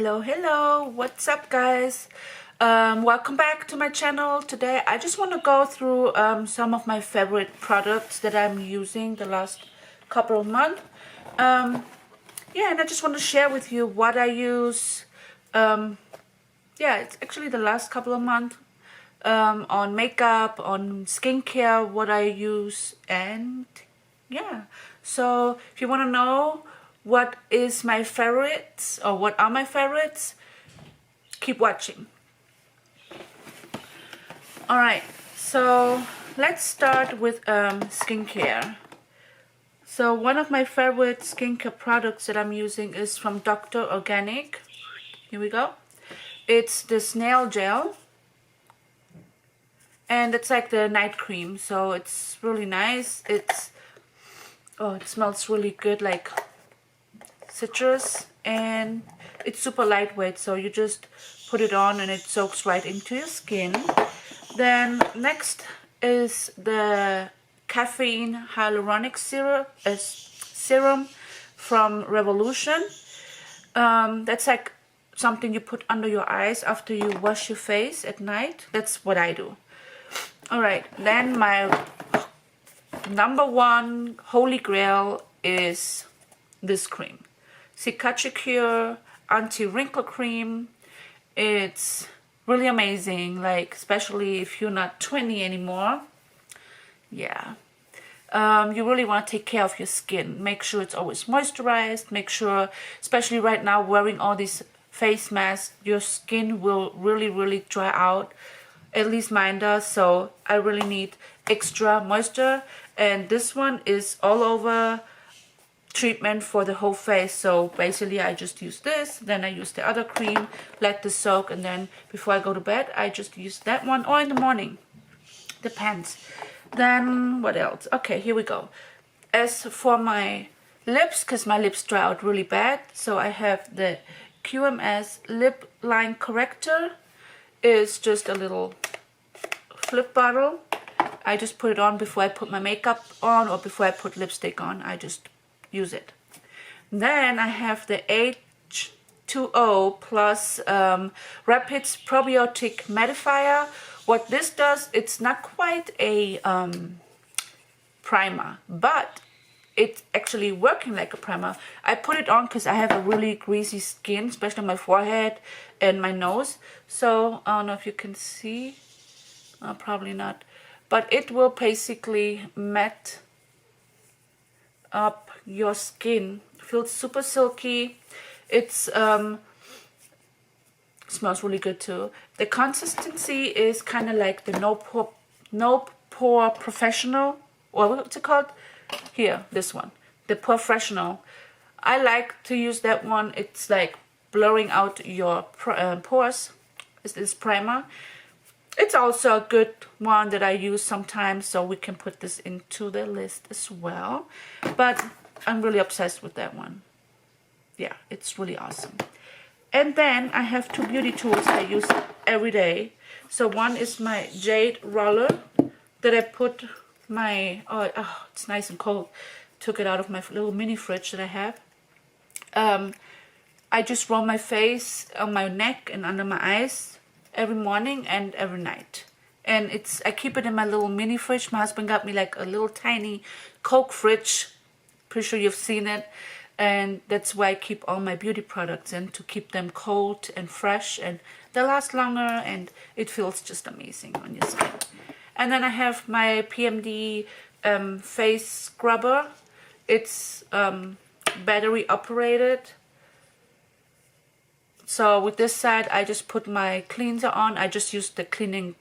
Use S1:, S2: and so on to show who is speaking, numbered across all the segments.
S1: Hello, what's up guys? Welcome back to my channel. Today I just want to go through some of my favorite products that I'm using the last couple of months. Yeah, and I just want to share with you what I use. Yeah, it's actually the last couple of months on makeup, on skincare, what I use, and yeah. So if you want to know what is my favorites or what are my favorites, keep watching. Alright, so let's start with skincare. So one of my favorite skincare products that I'm using is from Dr. Organic. Here we go. It's this nail gel, and it's like the night cream, so it's really nice. It smells really good, like citrus, and it's super lightweight, so you just put it on and it soaks right into your skin. Then next is the caffeine hyaluronic serum from Revolution. That's like something you put under your eyes after you wash your face at night. That's what I do. Alright, then my number one holy grail is this cream. Cicatricure anti-wrinkle cream. It's really amazing, like especially if you're not 20 anymore. Yeah. You really want to take care of your skin. Make sure it's always moisturized. Make sure, especially right now wearing all these face masks, your skin will really dry out. At least mine does, so I really need extra moisture. And this one is all over treatment for the whole face. So basically I just use this, then I use the other cream, let this soak, and then before I go to bed I just use that one, or in the morning, depends. Then what else? Okay, here we go. As for my lips, because my lips dry out really bad, so I have the QMS lip line corrector. It's just a little flip bottle. I just put it on before I put my makeup on or before I put lipstick on. I just use it. Then I have the H2O plus Rapids Probiotic Mattifier. What this does, it's not quite a primer, but it's actually working like a primer. I put it on because I have a really greasy skin, especially on my forehead and my nose. So I don't know if you can see, probably not, but it will basically matte up your skin. Feels super silky. It's smells really good too. The consistency is kind of like the no pore professional, or what's it called? Here, this one, the Professional. I like to use that one. It's like blurring out your pores. It's this primer. It's also a good one that I use sometimes, so we can put this into the list as well. But I'm really obsessed with that one. Yeah, it's really awesome. And then I have two beauty tools I use every day. So one is my jade roller that I put my, oh, it's nice and cold. Took it out of my little mini fridge that I have. I just roll my face on my neck and under my eyes every morning and every night. And I keep it in my little mini fridge. My husband got me like a little tiny Coke fridge. Pretty sure you've seen it. And that's why I keep all my beauty products in, to keep them cold and fresh, and they last longer, and it feels just amazing on your skin. And then I have my PMD face scrubber. It's battery operated. So with this side, I just put my cleanser on. I just use the clean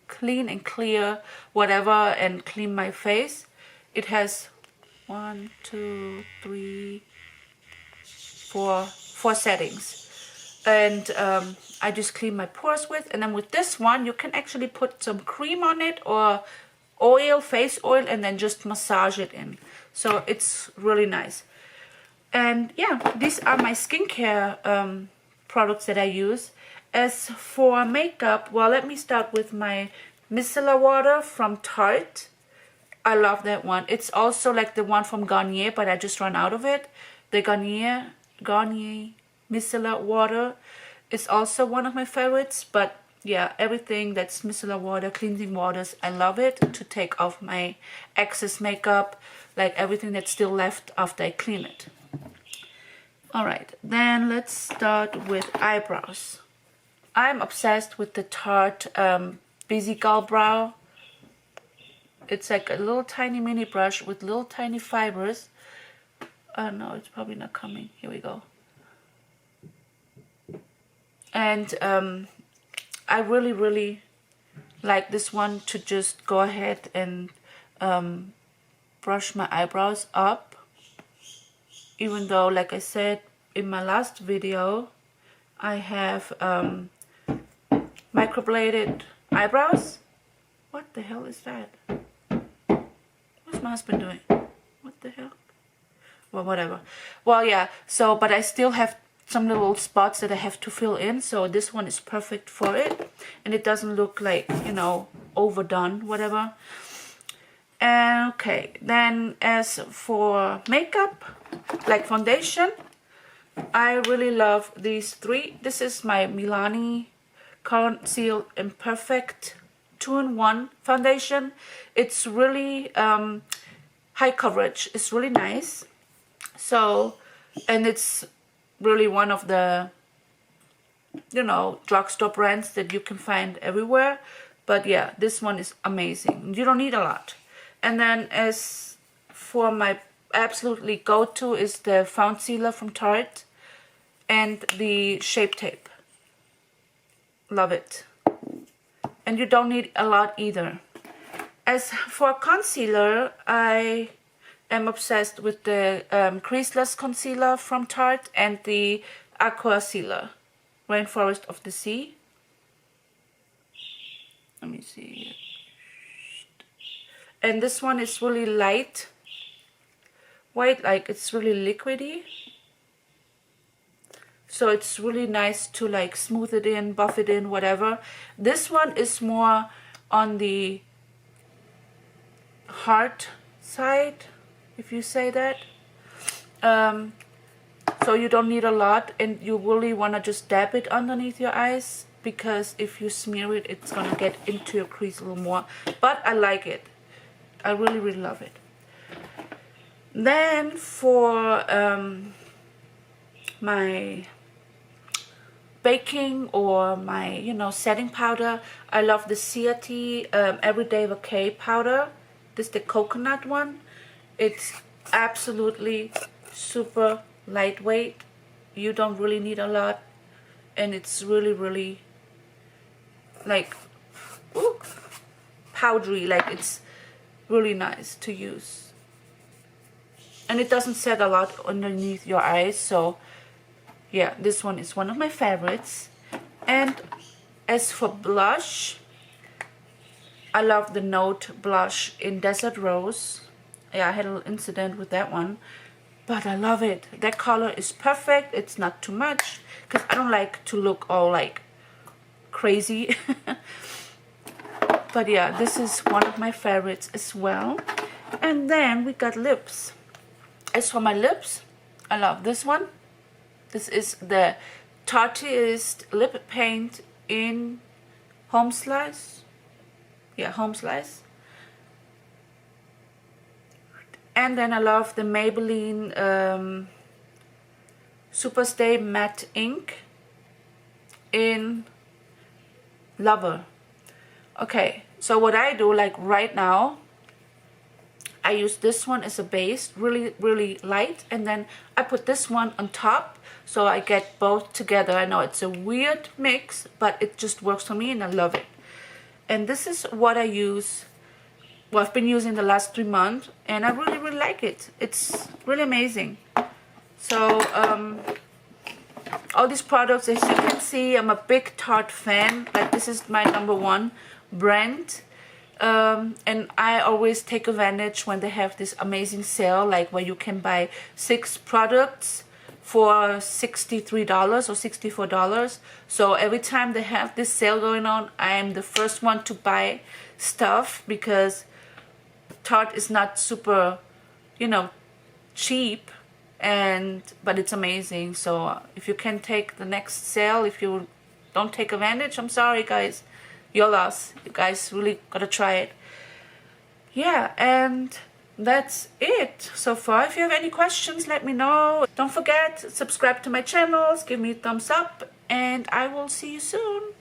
S1: and clear whatever and clean my face. It has 1, 2, 3, 4 settings, and I just clean my pores with. And then with this one, you can actually put some cream on it or oil, face oil, and then just massage it in. So it's really nice. And yeah, these are my skincare products that I use. As for makeup, well, let me start with my micellar water from Tarte. I love that one. It's also like the one from Garnier, but I just ran out of it. The Garnier micellar water is also one of my favorites. But yeah, everything that's micellar water, cleansing waters, I love it to take off my excess makeup, like everything that's still left after I clean it. Alright, then let's start with eyebrows. I'm obsessed with the Tarte Busy Gal Brow. It's like a little tiny mini brush with little tiny fibers. Oh no, it's probably not coming. Here we go. And I really like this one to just go ahead and brush my eyebrows up. Even though, like I said in my last video, I have microbladed eyebrows. What the hell is that? What's my husband doing? What the hell? Well, whatever. Well, yeah, so, but I still have some little spots that I have to fill in, so this one is perfect for it. And it doesn't look like, you know, overdone, whatever. And okay, then as for makeup, like foundation, I really love these three. This is my Milani Conceal Imperfect 2-in-1 foundation. It's really high coverage. It's really nice. So, and it's really one of the, you know, drugstore brands that you can find everywhere. But yeah, this one is amazing. You don't need a lot. And then as for my absolutely go-to is the Found Sealer from Tarte and the Shape Tape. Love it. And you don't need a lot either. As for concealer, I am obsessed with the creaseless concealer from Tarte and the Aqua Sealer, Rainforest of the Sea. Let me see. And this one is really light white, like it's really liquidy. So it's really nice to like smooth it in, buff it in, whatever. This one is more on the hard side, if you say that. So you don't need a lot, and you really want to just dab it underneath your eyes, because if you smear it, it's going to get into your crease a little more. But I like it. I really love it. Then for my baking or my, you know, setting powder, I love the CRT Everyday Bouquet powder. This is the coconut one. It's absolutely super lightweight. You don't really need a lot, and it's really like powdery. Like it's really nice to use, and it doesn't set a lot underneath your eyes. So yeah, this one is one of my favorites. And as for blush, I love the Note blush in Desert Rose. Yeah, I had a little incident with that one, but I love it. That color is perfect. It's not too much, because I don't like to look all like crazy. But yeah, this is one of my favorites as well. And then we got lips. As for my lips, I love this one. This is the Tarteist lip paint in Home Slice. Yeah, Home Slice. And then I love the Maybelline Superstay Matte Ink in Lover. Okay, so what I do, like right now, I use this one as a base, really light, and then I put this one on top, so I get both together. I know it's a weird mix, but it just works for me and I love it. And this is what I use, well, I've been using the last 3 months, and I really like it. It's really amazing. So all these products, as you can see, I'm a big Tarte fan. Like, this is my #1 brand. And I always take advantage when they have this amazing sale, like where you can buy 6 products for $63 or $64. So every time they have this sale going on, I am the first one to buy stuff, because Tarte is not super, you know, cheap. but it's amazing. So if you can take the next sale, if you don't take advantage, I'm sorry guys, your loss. You guys really gotta try it. Yeah, and that's it so far. If you have any questions, let me know. Don't forget, subscribe to my channels, give me a thumbs up, and I will see you soon.